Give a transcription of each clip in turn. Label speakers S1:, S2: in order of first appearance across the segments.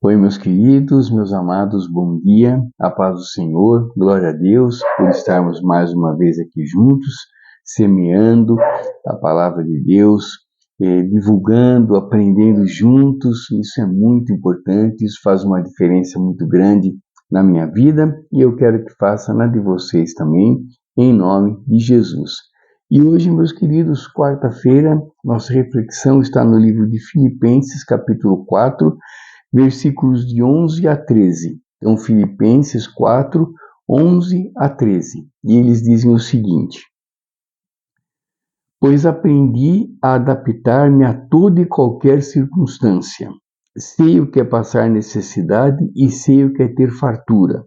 S1: Oi, meus queridos, meus amados, bom dia, a paz do Senhor, glória a Deus por estarmos mais uma vez aqui juntos, semeando a palavra de Deus, divulgando, aprendendo juntos. Isso é muito importante, isso faz uma diferença muito grande na minha vida e eu quero que faça na de vocês também, em nome de Jesus. E hoje, meus queridos, quarta-feira, nossa reflexão está no livro de Filipenses, capítulo 4, versículos de 11 a 13. Então, Filipenses 4, 11 a 13. E eles dizem o seguinte: Pois aprendi a adaptar-me a toda e qualquer circunstância. Sei o que é passar necessidade e sei o que é ter fartura.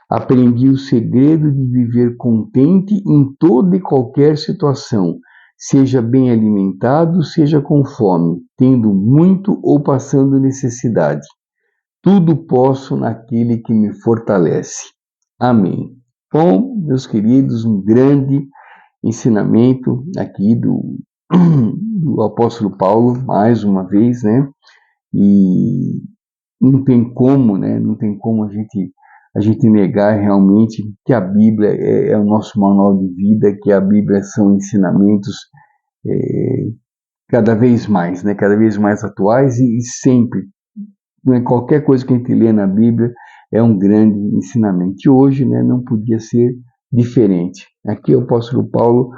S1: Aprendi o segredo de viver contente em toda e qualquer situação, seja bem alimentado, seja com fome, tendo muito ou passando necessidade. Tudo posso naquele que me fortalece. Amém. Bom, meus queridos, um grande ensinamento aqui do apóstolo Paulo, mais uma vez, né? E não tem como, né? Não tem como a gente negar realmente que a Bíblia é o nosso manual de vida, que a Bíblia são ensinamentos cada vez mais, né? Cada vez mais atuais e sempre. Qualquer coisa que a gente lê na Bíblia é um grande ensinamento. E hoje, né, não podia ser diferente. Aqui é o apóstolo Paulo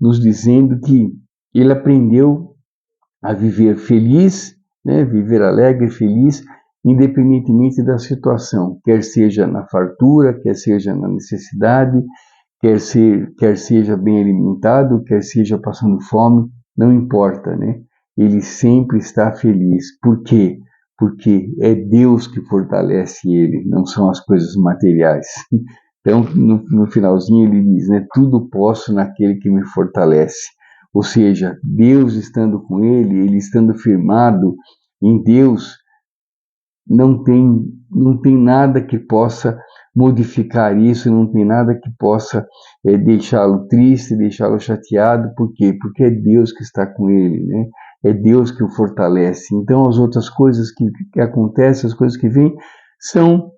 S1: nos dizendo que ele aprendeu a viver feliz, né, viver alegre, feliz, independentemente da situação, quer seja na fartura, quer seja na necessidade, quer seja bem alimentado, quer seja passando fome, não importa, né? Ele sempre está feliz. Por quê? Porque é Deus que fortalece ele, não são as coisas materiais. Então, no finalzinho ele diz, né, tudo posso naquele que me fortalece. Ou seja, Deus estando com ele estando firmado em Deus, não tem nada que possa modificar isso, não tem nada que possa deixá-lo triste, deixá-lo chateado. Por quê? Porque é Deus que está com ele, né? É Deus que o fortalece. Então, as outras coisas que acontecem, as coisas que vêm, são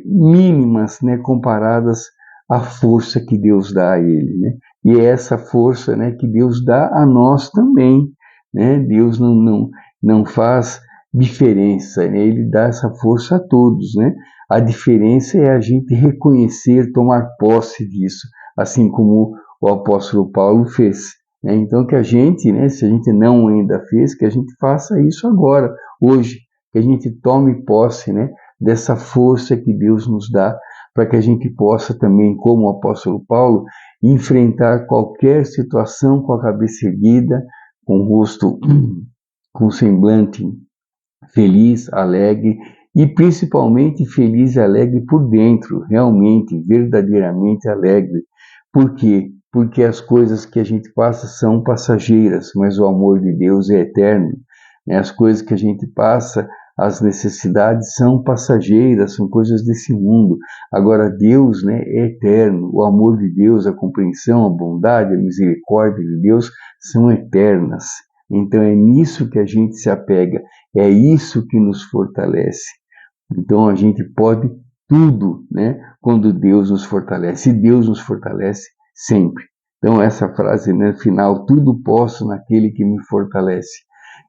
S1: mínimas, né, comparadas à força que Deus dá a ele, né? E é essa força, né, que Deus dá a nós também, né? Deus não faz diferença, né? Ele dá essa força a todos, né? A diferença é a gente reconhecer, tomar posse disso, assim como o apóstolo Paulo fez, né? Então que a gente, né, se a gente não ainda fez, que a gente faça isso agora, hoje, que a gente tome posse, né, dessa força que Deus nos dá, para que a gente possa também, como o apóstolo Paulo, enfrentar qualquer situação com a cabeça erguida, com o rosto, com semblante feliz, alegre e principalmente feliz e alegre por dentro, realmente, verdadeiramente alegre. Por quê? Porque as coisas que a gente passa são passageiras, mas o amor de Deus é eterno. As coisas que a gente passa, as necessidades são passageiras, são coisas desse mundo. Agora Deus, né, é eterno. O amor de Deus, a compreensão, a bondade, a misericórdia de Deus são eternas. Então é nisso que a gente se apega, é isso que nos fortalece. Então a gente pode tudo, né, quando Deus nos fortalece. E Deus nos fortalece sempre. Então essa frase, né, final, tudo posso naquele que me fortalece.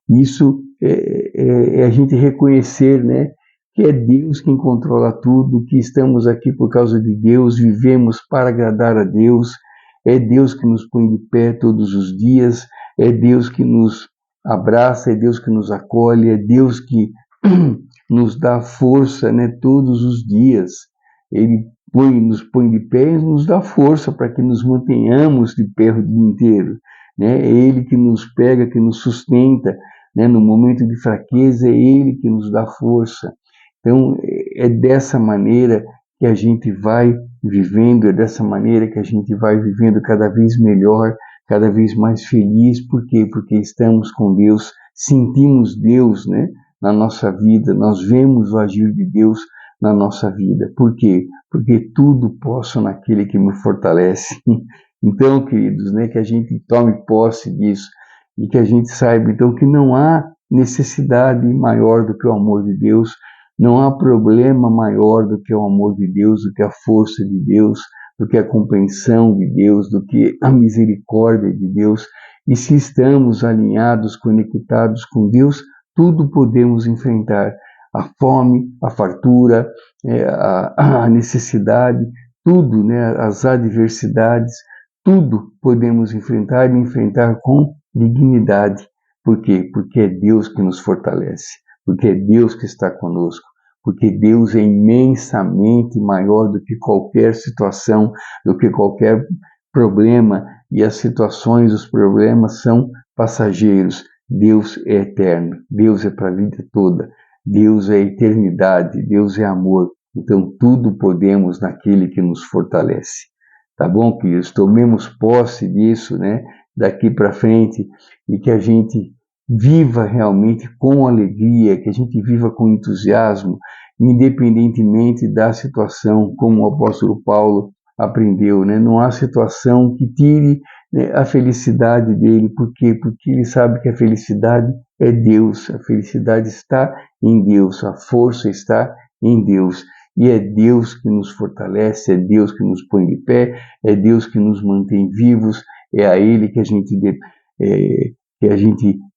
S1: Isso é a gente reconhecer, né, que é Deus quem controla tudo, que estamos aqui por causa de Deus, vivemos para agradar a Deus, é Deus que nos põe de pé todos os dias, é Deus que nos abraça, é Deus que nos acolhe, é Deus que nos dá força, né, todos os dias. Ele nos põe de pé e nos dá força para que nos mantenhamos de pé o dia inteiro. Né? É Ele que nos pega, que nos sustenta, né? No momento de fraqueza, é Ele que nos dá força. Então, é dessa maneira que a gente vai vivendo, é dessa maneira que a gente vai vivendo cada vez melhor, cada vez mais feliz. Por quê? Porque estamos com Deus, sentimos Deus, né, na nossa vida, nós vemos o agir de Deus na nossa vida. Por quê? Porque tudo posso naquele que me fortalece. Então, queridos, né, que a gente tome posse disso e que a gente saiba, então, que não há necessidade maior do que o amor de Deus, não há problema maior do que o amor de Deus, do que a força de Deus, do que a compreensão de Deus, do que a misericórdia de Deus. E se estamos alinhados, conectados com Deus, tudo podemos enfrentar. A fome, a fartura, a necessidade, tudo, né, as adversidades, tudo podemos enfrentar e enfrentar com dignidade. Por quê? Porque é Deus que nos fortalece, porque é Deus que está conosco, porque Deus é imensamente maior do que qualquer situação, do que qualquer problema, e as situações, os problemas são passageiros. Deus é eterno, Deus é para a vida toda, Deus é eternidade, Deus é amor. Então tudo podemos naquele que nos fortalece. Tá bom, queridos? Tomemos posse disso, né? Daqui para frente, e que a gente viva realmente com alegria, que a gente viva com entusiasmo, independentemente da situação, como o apóstolo Paulo aprendeu, né? Não há situação que tire, né, a felicidade dele. Por quê? Porque ele sabe que a felicidade é Deus, a felicidade está em Deus, a força está em Deus. E é Deus que nos fortalece, é Deus que nos põe de pé, é Deus que nos mantém vivos, é a Ele que a gente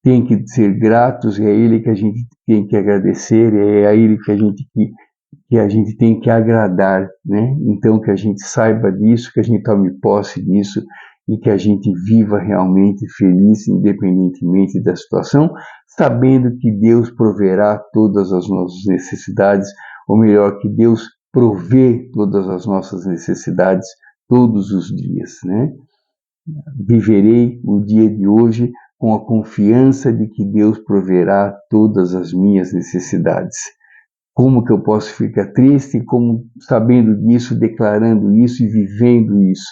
S1: tem que ser gratos, é a Ele que a gente tem que agradecer, é a Ele que a gente tem que agradar, né? Então que a gente saiba disso, que a gente tome posse disso e que a gente viva realmente feliz, independentemente da situação, sabendo que Deus proverá todas as nossas necessidades, ou melhor, que Deus provê todas as nossas necessidades todos os dias, né? Viverei o dia de hoje com a confiança de que Deus proverá todas as minhas necessidades. Como que eu posso ficar triste, como sabendo disso, declarando isso e vivendo isso?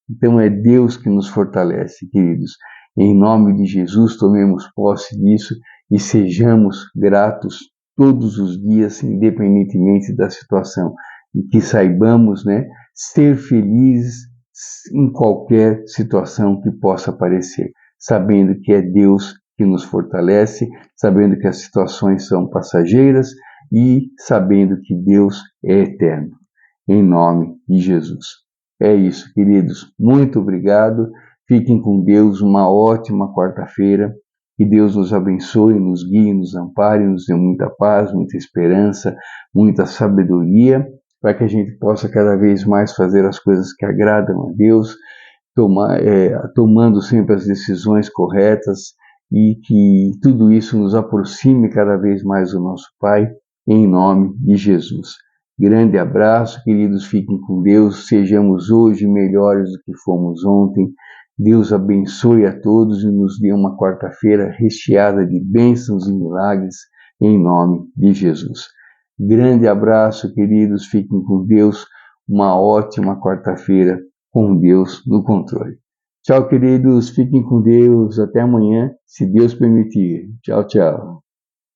S1: Então é Deus que nos fortalece, queridos. Em nome de Jesus, tomemos posse disso e sejamos gratos todos os dias, independentemente da situação. E que saibamos, né, ser felizes em qualquer situação que possa aparecer, sabendo que é Deus que nos fortalece, sabendo que as situações são passageiras e sabendo que Deus é eterno. Em nome de Jesus. É isso, queridos. Muito obrigado. Fiquem com Deus. Uma ótima quarta-feira. Que Deus nos abençoe, nos guie, nos ampare, nos dê muita paz, muita esperança, muita sabedoria, para que a gente possa cada vez mais fazer as coisas que agradam a Deus, tomando sempre as decisões corretas, e que tudo isso nos aproxime cada vez mais do nosso Pai, em nome de Jesus. Grande abraço, queridos, fiquem com Deus, sejamos hoje melhores do que fomos ontem. Deus abençoe a todos e nos dê uma quarta-feira recheada de bênçãos e milagres, em nome de Jesus. Grande abraço, queridos, fiquem com Deus, uma ótima quarta-feira com Deus no controle. Tchau, queridos, fiquem com Deus, até amanhã, se Deus permitir. Tchau, tchau.